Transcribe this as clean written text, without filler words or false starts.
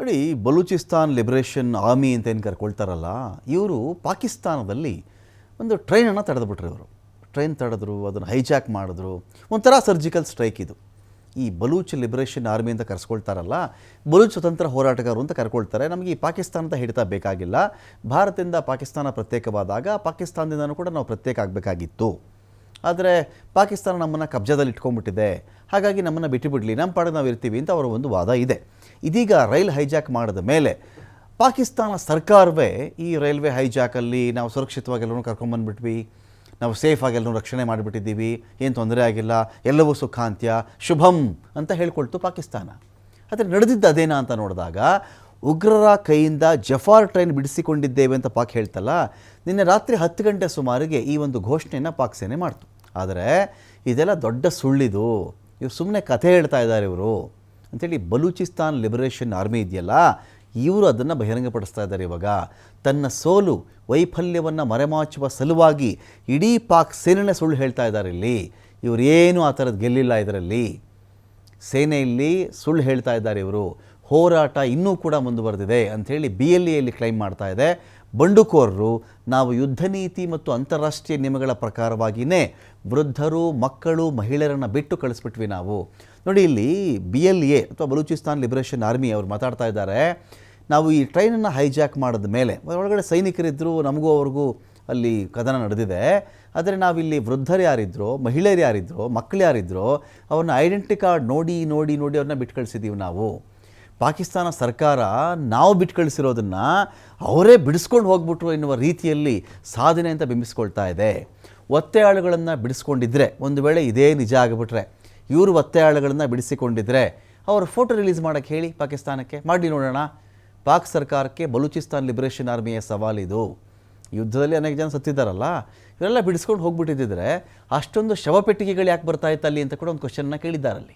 ನೋಡಿ, Balochistan liberation army ಅಂತ ಏನು ಕರ್ಕೊಳ್ತಾರಲ್ಲ, ಇವರು ಪಾಕಿಸ್ತಾನದಲ್ಲಿ ಒಂದು ಟ್ರೈನನ್ನು ತಡೆದುಬಿಟ್ರು. ಇವರು ಟ್ರೈನ್ ತಡೆದ್ರು, ಅದನ್ನು ಹೈಜಾಕ್ ಮಾಡಿದ್ರು. ಒಂಥರ ಸರ್ಜಿಕಲ್ ಸ್ಟ್ರೈಕ್ ಇದು. ಈ ಬಲೂಚ್ ಲಿಬರೇಷನ್ ಆರ್ಮಿ ಅಂತ ಕರೆಸ್ಕೊಳ್ತಾರಲ್ಲ, ಬಲೂಚ್ ಸ್ವತಂತ್ರ ಹೋರಾಟಗಾರರು ಅಂತ ಕರ್ಕೊಳ್ತಾರೆ. ನಮಗೆ ಈ ಪಾಕಿಸ್ತಾನದ ಹಿಡಿತ ಬೇಕಾಗಿಲ್ಲ. ಭಾರತದಿಂದ ಪಾಕಿಸ್ತಾನ ಪ್ರತ್ಯೇಕವಾದಾಗ ಪಾಕಿಸ್ತಾನದಿಂದನೂ ಕೂಡ ನಾವು ಪ್ರತ್ಯೇಕ ಆಗಬೇಕಾಗಿತ್ತು. ಆದರೆ ಪಾಕಿಸ್ತಾನ ನಮ್ಮನ್ನು ಕಬ್ಜಾದಲ್ಲಿ ಇಟ್ಕೊಂಡ್ಬಿಟ್ಟಿದೆ, ಹಾಗಾಗಿ ನಮ್ಮನ್ನು ಬಿಟ್ಟುಬಿಡಲಿ, ನಮ್ಮ ಪಾಡಿಗೆ ನಾವು ಇರ್ತೀವಿ ಅಂತ ಅವರ ಒಂದು ವಾದ ಇದೆ. ಇದೀಗ ರೈಲ್ ಹೈಜಾಕ್ ಮಾಡಿದ ಮೇಲೆ ಪಾಕಿಸ್ತಾನ ಸರ್ಕಾರವೇ ಈ ರೈಲ್ವೆ ಹೈಜಾಕಲ್ಲಿ ನಾವು ಸುರಕ್ಷಿತವಾಗಿ ಎಲ್ಲರೂ ಕರ್ಕೊಂಬಂದುಬಿಟ್ವಿ, ನಾವು ಸೇಫಾಗಿ ಎಲ್ಲರೂ ರಕ್ಷಣೆ ಮಾಡಿಬಿಟ್ಟಿದ್ದೀವಿ, ಏನು ತೊಂದರೆ ಆಗಿಲ್ಲ, ಎಲ್ಲವೂ ಸುಖಾಂತ್ಯ ಶುಭಂ ಅಂತ ಹೇಳ್ಕೊಳ್ತು ಪಾಕಿಸ್ತಾನ. ಆದರೆ ನಡೆದಿದ್ದು ಅದೇನಾ ಅಂತ ನೋಡಿದಾಗ, ಉಗ್ರರ ಕೈಯಿಂದ ಜಫಾರ್ ಟ್ರೈನ್ ಬಿಡಿಸಿಕೊಂಡಿದ್ದೇವೆ ಅಂತ ಪಾಕ್ ಹೇಳ್ತಲ್ಲ, ನಿನ್ನೆ ರಾತ್ರಿ 10 ಗಂಟೆ ಸುಮಾರಿಗೆ ಈ ಒಂದು ಘೋಷಣೆಯನ್ನು ಪಾಕ್ ಸೇನೆ ಮಾಡ್ತು. ಆದರೆ ಇದೆಲ್ಲ ದೊಡ್ಡ ಸುಳ್ಳಿದು, ಇವರು ಸುಮ್ಮನೆ ಕಥೆ ಹೇಳ್ತಾ ಇದ್ದಾರೆ ಇವರು ಅಂಥೇಳಿ ಬಲೂಚಿಸ್ತಾನ್ ಲಿಬರೇಷನ್ ಆರ್ಮಿ ಇದೆಯಲ್ಲ, ಇವರು ಅದನ್ನು ಬಹಿರಂಗಪಡಿಸ್ತಾ ಇದ್ದಾರೆ. ಇವಾಗ ತನ್ನ ಸೋಲು ವೈಫಲ್ಯವನ್ನು ಮರೆಮಾಚುವ ಸಲುವಾಗಿ ಇಡೀ ಪಾಕ್ ಸೇನೆನೇ ಸುಳ್ಳು ಹೇಳ್ತಾ ಇದ್ದಾರೆ. ಇಲ್ಲಿ ಇವರೇನು ಆ ಥರದ್ದು ಗೆಲ್ಲಿಲ್ಲ. ಇದರಲ್ಲಿ ಸೇನೆಯಲ್ಲಿ ಸುಳ್ಳು ಹೇಳ್ತಾ ಇದ್ದಾರೆ ಇವರು. ಹೋರಾಟ ಇನ್ನೂ ಕೂಡ ಮುಂದುವರೆದಿದೆ ಅಂಥೇಳಿ BLAಯಲ್ಲಿ ಕ್ಲೈಮ್ ಮಾಡ್ತಾ ಇದೆ. ಬಂಡುಕೋರರು ನಾವು ಯುದ್ಧ ನೀತಿ ಮತ್ತು ಅಂತಾರಾಷ್ಟ್ರೀಯ ನಿಯಮಗಳ ಪ್ರಕಾರವಾಗಿಯೇ ವೃದ್ಧರು, ಮಕ್ಕಳು, ಮಹಿಳೆಯರನ್ನು ಬಿಟ್ಟು ಕಳಿಸ್ಬಿಟ್ವಿ ನಾವು. ನೋಡಿ, ಇಲ್ಲಿ BLA ಅಥವಾ ಬಲೂಚಿಸ್ತಾನ್ ಲಿಬರೇಷನ್ ಆರ್ಮಿ ಅವರು ಮಾತಾಡ್ತಾ ಇದ್ದಾರೆ, ನಾವು ಈ ಟ್ರೈನನ್ನು ಹೈಜಾಕ್ ಮಾಡಿದ ಮೇಲೆ ಒಳಗಡೆ ಸೈನಿಕರಿದ್ದರು, ನಮಗೂ ಅವ್ರಿಗೂ ಅಲ್ಲಿ ಕದನ ನಡೆದಿದೆ. ಆದರೆ ನಾವಿಲ್ಲಿ ವೃದ್ಧರು ಯಾರಿದ್ರೋ, ಮಹಿಳೆಯರು ಯಾರಿದ್ರೋ, ಮಕ್ಕಳು ಯಾರಿದ್ರೋ ಅವ್ರನ್ನ ಐಡೆಂಟಿ ಕಾರ್ಡ್ ನೋಡಿ ನೋಡಿ ನೋಡಿ ಅವ್ರನ್ನ ಬಿಟ್ಟು ಕಳಿಸಿದ್ದೀವಿ ನಾವು. ಪಾಕಿಸ್ತಾನ ಸರ್ಕಾರ ನಾವು ಬಿಟ್ಟು ಕಳಿಸಿರೋದನ್ನು ಅವರೇ ಬಿಡಿಸ್ಕೊಂಡು ಹೋಗ್ಬಿಟ್ರು ಎನ್ನುವ ರೀತಿಯಲ್ಲಿ ಸಾಧನೆ ಅಂತ ಬಿಂಬಿಸ್ಕೊಳ್ತಾ ಇದೆ. ಒತ್ತೆಯಾಳುಗಳನ್ನು ಬಿಡಿಸ್ಕೊಂಡಿದ್ರೆ, ಒಂದು ವೇಳೆ ಇದೇ ನಿಜ ಆಗಿಬಿಟ್ರೆ, ಇವರು ಒತ್ತೆಯಾಳುಗಳನ್ನು ಬಿಡಿಸಿಕೊಂಡಿದ್ರೆ ಅವರು ಫೋಟೋ ರಿಲೀಸ್ ಮಾಡೋಕ್ಕೆ ಹೇಳಿ ಪಾಕಿಸ್ತಾನಕ್ಕೆ, ಮಾಡಿ ನೋಡೋಣ. ಪಾಕ್ ಸರ್ಕಾರಕ್ಕೆ ಬಲೂಚಿಸ್ತಾನ್ ಲಿಬರೇಷನ್ ಆರ್ಮಿಯ ಸವಾಲಿದು. ಯುದ್ಧದಲ್ಲಿ ಅನೇಕ ಜನ ಸತ್ತಿದ್ದಾರಲ್ಲ, ಇವರೆಲ್ಲ ಬಿಡಿಸ್ಕೊಂಡು ಹೋಗ್ಬಿಟ್ಟಿದ್ದರೆ ಅಷ್ಟೊಂದು ಶವಪೆಟ್ಟಿಗೆಗಳು ಯಾಕೆ ಬರ್ತಾ ಇತ್ತು ಅಲ್ಲಿ ಅಂತ ಕೂಡ ಒಂದು ಕ್ವಶನ್ನ ಕೇಳಿದ್ದಾರಲ್ಲಿ.